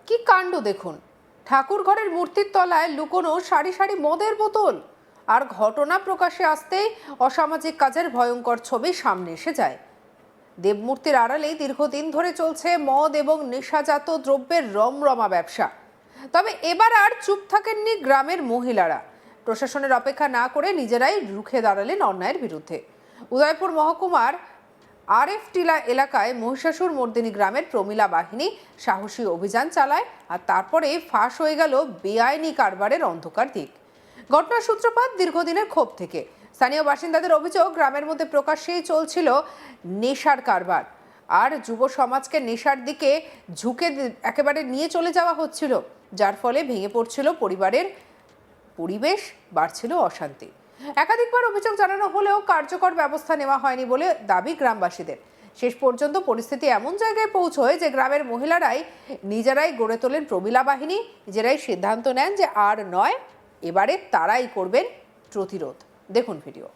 কি কাণ্ড দেখুন, ঠাকুর ঘরের মূর্তির তলায় লুকোনো সারি সারি মদের বোতল। আর ঘটনা প্রকাশ্যে আসতেই অসামাজিক কাজের ভয়ঙ্কর ছবি সামনে এসে যায়। দেবমূর্তির আড়ালেই দীর্ঘদিন ধরে চলছে মদ এবং নেশাজাত দ্রব্যের রমরমা ব্যবসা। তবে এবার আর চুপ থাকেননি গ্রামের মহিলারা। প্রশাসনের অপেক্ষা না করে নিজেরাই রুখে দাঁড়ালেন অন্যায়ের বিরুদ্ধে। উদয়পুর মহকুমার আরএফ টিলা এলাকায় মহিষাসুর মর্দিনী গ্রামের প্রমিলা বাহিনী সাহসী অভিযান চালায়, আর তারপরে ফাঁস হয়ে গেল বেআইনি কারবারের অন্ধকার দিক। ঘটনার সূত্রপাত দীর্ঘদিনের ক্ষোভ থেকে। স্থানীয় বাসিন্দাদের অভিযোগ, গ্রামের মধ্যে প্রকাশ্যেই চলছিল নেশার কারবার, আর যুব সমাজকে নেশার দিকে ঝুঁকে একেবারে নিয়ে চলে যাওয়া হচ্ছিল, যার ফলে ভেঙে পড়ছিল পরিবারের পরিবেশ, বাড়ছিল অশান্তি। একাধিকবার অভিযোগ জানানো হলেও কার্যকর ব্যবস্থা নেওয়া হয়নি বলে দাবি গ্রামবাসীদের। শেষ পর্যন্ত পরিস্থিতি এমন জায়গায় পৌঁছয় যে গ্রামের মহিলারাই নিজেরাই গড়ে তোলেন প্রমিলা বাহিনী, নিজেরাই সিদ্ধান্ত নেন যে আর নয়, এবারে তারাই করবেন প্রতিরোধ। দেখুন ভিডিও।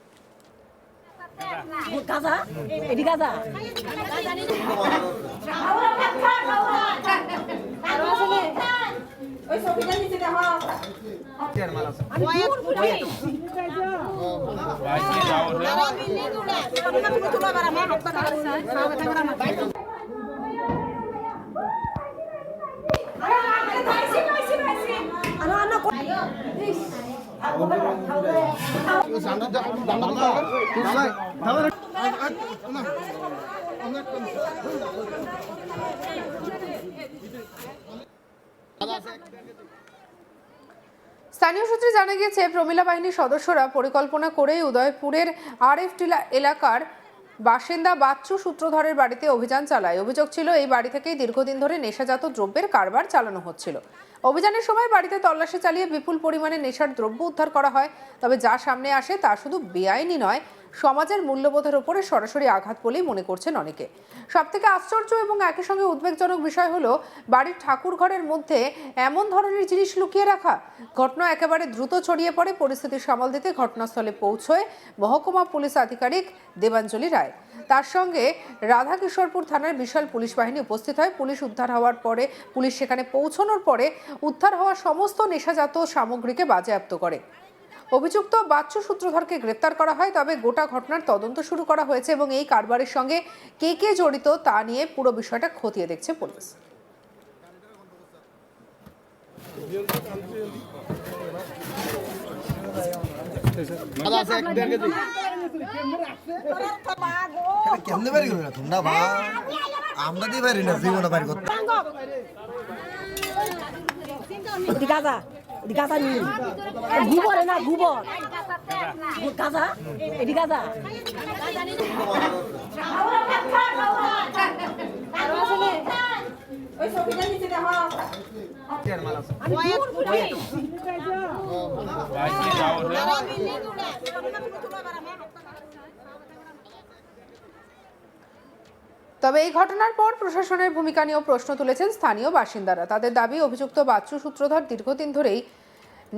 স্থানীয় সূত্রে জানা গিয়েছে, প্রমিলা বাহিনীর সদস্যরা পরিকল্পনা করেই উদয়পুরের আরএফ টিলা এলাকার বাসিন্দা বাচ্চু সূত্রধরের বাড়িতে অভিযান চালায়। অভিযোগ ছিল এই বাড়ি থেকেই দীর্ঘদিন ধরে নেশাজাত দ্রব্যের কারবার চালানো হচ্ছিল। অভিযানের সময় বাড়িতে তল্লাশি চালিয়ে বিপুল পরিমাণে নেশার দ্রব্য উদ্ধার করা হয়। তবে যা সামনে আসে তা শুধু বেআইনি নয়, সমাজের মূল্যবোধের ওপরে সরাসরি আঘাত বলেই মনে করছেন অনেকে। সবথেকে আশ্চর্য এবং একই সঙ্গে উদ্বেগজনক বিষয় হলো, বাড়ির ঠাকুর ঘরের মধ্যে এমন ধরনের জিনিস লুকিয়ে রাখা। ঘটনা একেবারে দ্রুত ছড়িয়ে পড়ে। পরিস্থিতি সামাল দিতে ঘটনাস্থলে পৌঁছয় মহকুমা পুলিশ আধিকারিক দেবাঞ্জলি রায়। তার সঙ্গে রাধাকিশোরপুর থানার বিশাল পুলিশ বাহিনী উপস্থিত হয়। পুলিশ সেখানে পৌঁছানোর পরে উদ্ধার হওয়া সমস্ত নেশাজাত সামগ্রীকে বাজেয়াপ্ত করে। অভিযুক্ত বাচ্চু সূত্রধরকে গ্রেপ্তার করা হয়। তবে গোটা ঘটনার তদন্ত শুরু করা হয়েছে এবং এই কারবারের সঙ্গে কে কে জড়িত তা নিয়ে পুরো বিষয়টা খতিয়ে দেখছে পুলিশ। কেমনে বাড়ি করবে না তোমরা ভাই? আমরা দিয়ে পারি না জীবনে বাড়ি করতে। গাঁজা নিয়ে গোবর না গোবর গাঁজা এটি গাঁজা তবে এই ঘটনার পর প্রশাসনের ভূমিকা নিয়েও প্রশ্ন তুলেছেন স্থানীয় বাসিন্দারা। তাদের দাবি, অভিযুক্ত বাচ্চু সূত্রধর দীর্ঘদিন ধরেই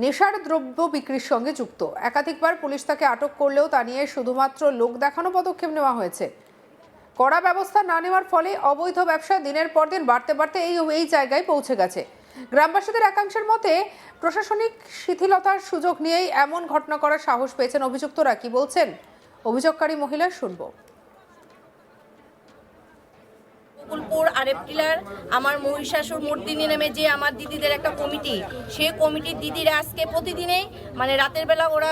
নেশার দ্রব্য বিক্রির সঙ্গে যুক্ত। একাধিকবার পুলিশ তাকে আটক করলেও তা নিয়ে শুধুমাত্র লোক দেখানো পদক্ষেপ নেওয়া হয়েছে। কড়া ব্যবস্থা না নেওয়ার ফলে অবৈধ ব্যবসা দিনের পর দিন বাড়তে বাড়তে এই জায়গায় পৌঁছে গেছে। গ্রামবাসীদের একাংশের মতে, প্রশাসনিক শিথিলতার সুযোগ নিয়েই এমন ঘটনা করার সাহস পেয়েছেন অভিযুক্তরা। কি বলছেন অভিযোগকারী মহিলা, শুনবো। আরএফ টিলার আমার মহিষাসুর মর্দিনী নামে যে আমার দিদিদের একটা কমিটি, সেই কমিটির দিদিরা আজকে প্রতিদিনেই মানে রাতের বেলা ওরা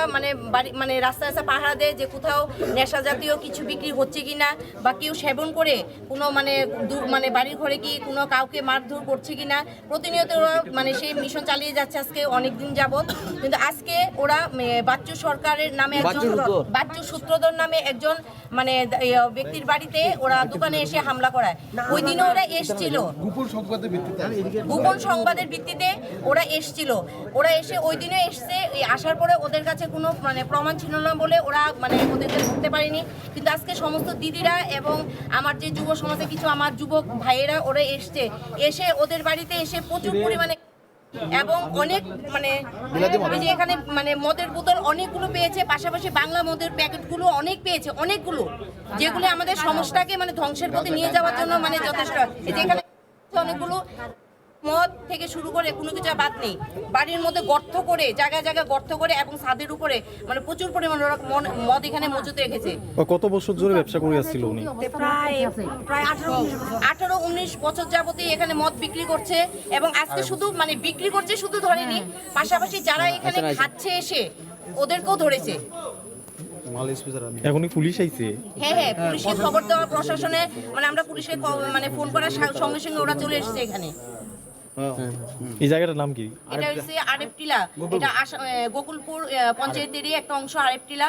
মানে রাস্তায় পাহারা দেয় যে কোথাও নেশা জাতীয় কিছু বিক্রি হচ্ছে কিনা, বা কেউ সেবন করে কোনো মানে বাড়ির ঘরে কি কোনো কাউকে মারধর করছে কিনা। প্রতিনিয়ত ওরা মানে সেই মিশন চালিয়ে যাচ্ছে আজকে অনেক দিন যাবৎ। কিন্তু আজকে ওরা বাচ্চু সরকারের নামে বাচ্চু সূত্রধর নামে একজন মানে ব্যক্তির বাড়িতে ওরা দোকানে এসে হামলা করায়। ওই দিনও ওরা এসেছিল গোপন সংবাদের ভিত্তিতে ওরা এসেছিল। ওরা এসে ওই দিনে এসছে, আসার পরে ওদের কাছে কোনো মানে প্রমাণ ছিল না বলে ওরা মানে ওদেরকে ধরতে পারেনি। কিন্তু আজকে সমস্ত দিদিরা এবং আমার যে যুব সমাজে কিছু আমার যুবক ভাইয়েরা ওরা এসে ওদের বাড়িতে এসে প্রচুর পরিমাণে এবং অনেক মানে যে এখানে মানে মদের বোতল অনেকগুলো পেয়েছে, পাশাপাশি বাংলা মদের প্যাকেটগুলো অনেক পেয়েছে, অনেকগুলো, যেগুলো আমাদের সমাজটাকে মানে ধ্বংসের পথে নিয়ে যাওয়ার জন্য মানে যথেষ্ট। এখানে অনেকগুলো মদ থেকে শুরু করে কোনো কিছু বাদ নেই, বাড়ির মধ্যে গর্ত করে জায়গায় জায়গায় গর্ত করে এবং ছাদের উপরে মানে প্রচুর পরিমাণ ওরা মদ এখানে মজুত রেখেছে। কত বছর ধরে ব্যবসা করে আসছিল উনি? প্রায় 18-19 বছর যাবতই এখানে মদ বিক্রি করছে এবং আজকে শুধু মানে বিক্রি করছে শুধু ধরেনি, পাশাপাশি যারা এখানে খাচ্ছে এসে ওদেরকেও ধরেছে। এখনই পুলিশ আইছে? হ্যাঁ, পুলিশকে খবর দেওয়া, প্রশাসনে মানে আমরা পুলিশকে মানে ফোন করার সঙ্গে সঙ্গে ওরা চলে এসেছে এখানে। এই জায়গাটার নাম কি? এটা হচ্ছে আরেপটিলা, এটা গোকুলপুর পঞ্চায়েতেরই একটা অংশ। আরেপটিলা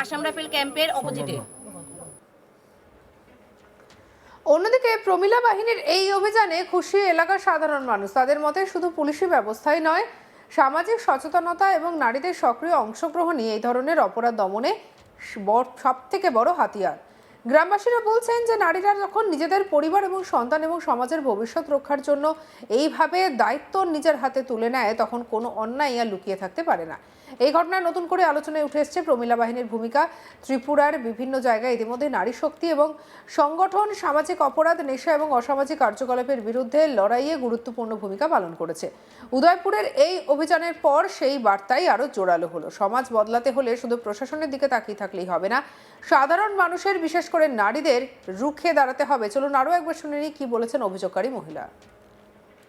আসাম রাইফেল ক্যাম্পের অপোজিটে। অন্যদিকে প্রমিলা বাহিনীর এই অভিযানে খুশি এলাকার সাধারণ মানুষ। তাদের মতে শুধু পুলিশি ব্যবস্থাই নয়, সামাজিক সচেতনতা এবং নারীদের সক্রিয় অংশগ্রহণই এই ধরনের অপরাধ দমনে সব থেকে বড় হাতিয়ার। গ্রামবাসীরা বলছেন যে নারীরা যখন নিজেদের পরিবার এবং সন্তান এবং সমাজের ভবিষ্যৎ রক্ষার জন্য এইভাবে দায়িত্ব নিজের হাতে তুলে নেয়, তখন কোনো অন্যায় আর লুকিয়ে থাকতে পারে না। এই ঘটনায় নতুন করে আলোচনায় উঠে এসেছে প্রমিলা বাহিনীর ভূমিকা। ত্রিপুরার বিভিন্ন জায়গায় ইতিমধ্যে নারী শক্তি এবং সংগঠন সামাজিক অপরাধ, নেশা এবং অসামাজিক কার্যকলাপের বিরুদ্ধে লড়াইয়ে গুরুত্বপূর্ণ ভূমিকা পালন করেছে। উদয়পুরের এই অভিযানের পর সেই বার্তাই আরও জোরালো হলো। সমাজ বদলাতে হলে শুধু প্রশাসনের দিকে তাকিয়ে থাকলেই হবে না, সাধারণ মানুষের, বিশেষ করে নারীদের রুখে দাঁড়াতে হবে। চলুন আরও একবার শুনে নিই কি বলেছেন অভিযোগকারী মহিলা।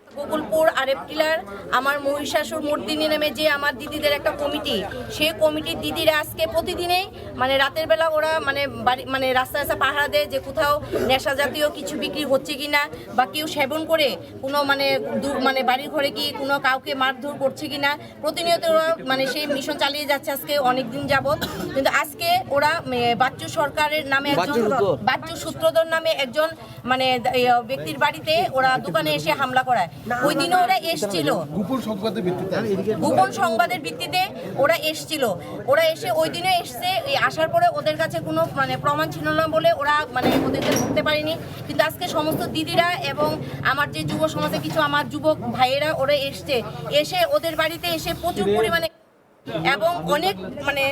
গোকুলপুর আরেপটিলার আমার মহিষাসুর মর্দিনী নামে যে আমার দিদিদের একটা কমিটি, সেই কমিটির দিদিরা আজকে প্রতিদিনেই মানে রাতের বেলা ওরা মানে রাস্তায় পাহারা দেয় যে কোথাও নেশা জাতীয় কিছু বিক্রি হচ্ছে কিনা বা কেউ সেবন করে কোনো মানে বাড়ির ঘরে কি কোনো কাউকে মারধর করছে কিনা। প্রতিনিয়ত ওরা মানে সেই মিশন চালিয়ে যাচ্ছে আজকে অনেক দিন যাবত। কিন্তু আজকে ওরা বাচ্চু সরকারের নামে একজন, বাচ্চু সূত্রধর নামে একজন মানে ব্যক্তির বাড়িতে ওরা দোকানে এসে হামলা করায়। ওই দিনও ওরা এসেছিল গোপন সংবাদের ভিত্তিতে ওরা এসেছিল। ওরা এসে ওই দিনে এসছে, আসার পরে ওদের কাছে কোনো মানে প্রমাণ ছিল না বলে ওরা মানে ওদেরকে ধরতে পারেনি। কিন্তু আজকে সমস্ত দিদিরা এবং আমার যে যুব সমাজে কিছু আমার যুবক ভাইয়েরা ওরা এসে ওদের বাড়িতে এসে প্রচুর পরিমাণে এবং অনেক মানে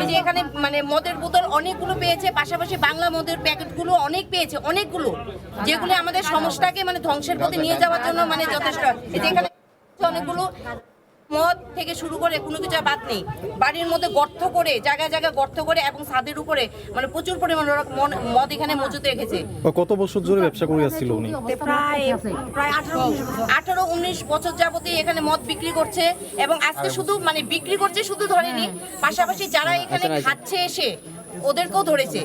যে এখানে মানে মদের বোতল অনেকগুলো পেয়েছে, পাশাপাশি বাংলা মদের প্যাকেটগুলো অনেক পেয়েছে, অনেকগুলো, যেগুলো আমাদের সমাজটাকে মানে ধ্বংসের পথে নিয়ে যাওয়ার জন্য মানে যথেষ্ট। যেখানে অনেকগুলো মদ থেকে শুরু করে কোনো কিছু বাদ নেই, বাড়ির মধ্যে গর্ত করে জায়গায় জায়গায় গর্ত করে এবং ছাদের উপরে মানে প্রচুর পরিমাণ মদ এখানে মজুত রেখেছে। কত বছর ধরে ব্যবসা করে আসছিল উনি? প্রায় 18-19 বছর যাবতই এখানে মদ বিক্রি করছে এবং আজকে শুধু মানে বিক্রি করছে শুধু ধরেনি, পাশাপাশি যারা এখানে খাচ্ছে এসে ওদেরকেও ধরেছে।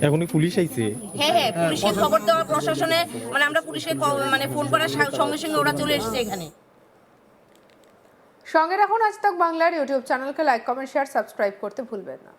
এখনই পুলিশ আইছে? হ্যাঁ, পুলিশকে খবর দেওয়া, প্রশাসনে মানে আমরা পুলিশকে মানে ফোন করার সঙ্গে সঙ্গে ওরা চলে এসেছে এখানে। সঙ্গে রাখুন আজ তাক বাংলার ইউটিউব চ্যানেলকে লাইক, কমেন্ট, শেয়ার, সাবস্ক্রাইব করতে ভুলবেন না।